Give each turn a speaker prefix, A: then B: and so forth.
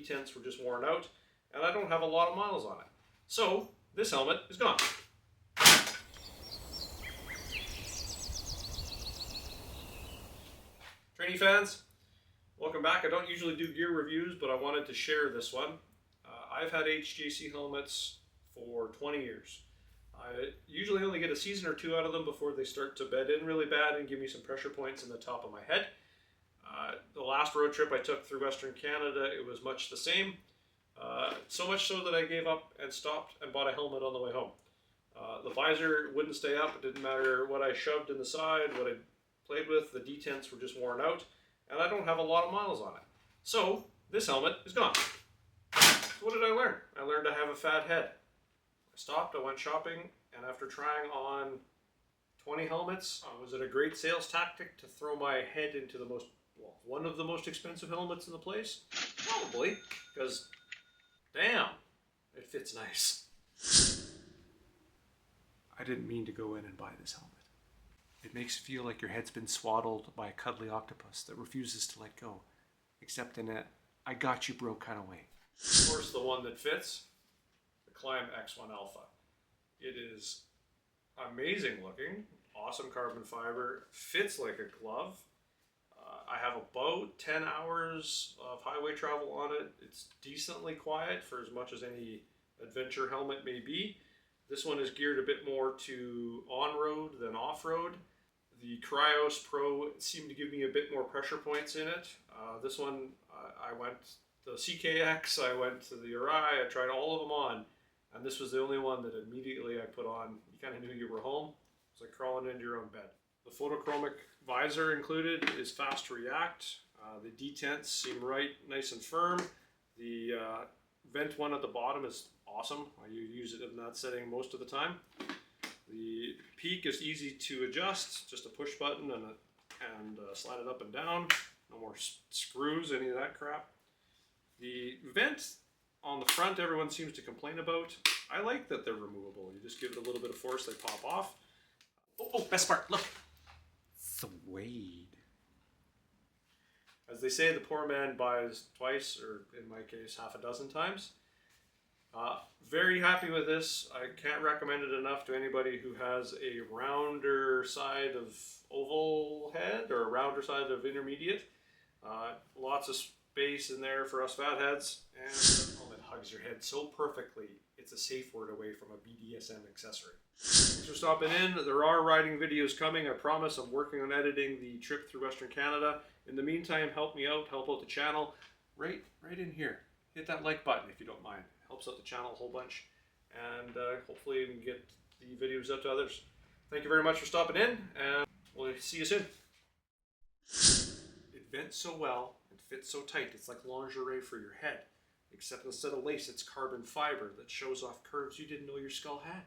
A: detents were just worn out, and I don't have a lot of miles on it. So this helmet is gone. Trainee fans, welcome back. I don't usually do gear reviews, but I wanted to share this one. I've had HJC helmets for 20 years. I usually only get a season or two out of them before they start to bed in really bad and give me some pressure points in the top of my head. The last road trip I took through Western Canada, it was much the same. So much so that I gave up and stopped and bought a helmet on the way home. The visor wouldn't stay up. It didn't matter what I shoved in the side, what I played with. The detents were just worn out, and I don't have a lot of miles on it. So this helmet is gone. So what did I learn? I learned I have a fat head. I stopped, I went shopping, and after trying on 20 helmets, was it a great sales tactic to throw my head into one of the most expensive helmets in the place? Probably, because damn, it fits nice. I didn't mean to go in and buy this helmet. It makes you feel like your head's been swaddled by a cuddly octopus that refuses to let go, except in a I got you bro kind of way. Of course, the one that fits, the Klim X1 Alpha. It is amazing looking, awesome carbon fiber, fits like a glove. I have about 10 hours of highway travel on it. It's decently quiet for as much as any adventure helmet may be. This one is geared a bit more to on-road than off-road. The Cryos Pro seemed to give me a bit more pressure points in it. This one, I went the CKX, I went to the Uri, I tried all of them on, and this was the only one that immediately I put on. You kind of knew you were home. It's like crawling into your own bed. The photochromic visor included is fast to react. The detents seem right, nice and firm. The vent one at the bottom is awesome. I use it in that setting most of the time. The peak is easy to adjust, just a push button and slide it up and down. No more screws, any of that crap. The vent on the front, everyone seems to complain about. I like that they're removable. You just give it a little bit of force, they pop off. Oh, best part, look. Suede. As they say, the poor man buys twice, or in my case, half a dozen times. Very happy with this. I can't recommend it enough to anybody who has a rounder side of oval head or a rounder side of intermediate. Lots of space in there for us fatheads, and the helmet hugs your head so perfectly, it's a safe word away from a BDSM accessory. Thanks for stopping in. There are riding videos coming. I promise. I'm working on editing the trip through Western Canada. In the meantime, help me out, help out the channel. Right in here. Hit that like button if you don't mind. Helps out the channel a whole bunch, and hopefully we can get the videos out to others. Thank you very much for stopping in, and we'll see you soon. It vents so well and fits so tight, it's like lingerie for your head, except instead of lace, it's carbon fiber that shows off curves you didn't know your skull had.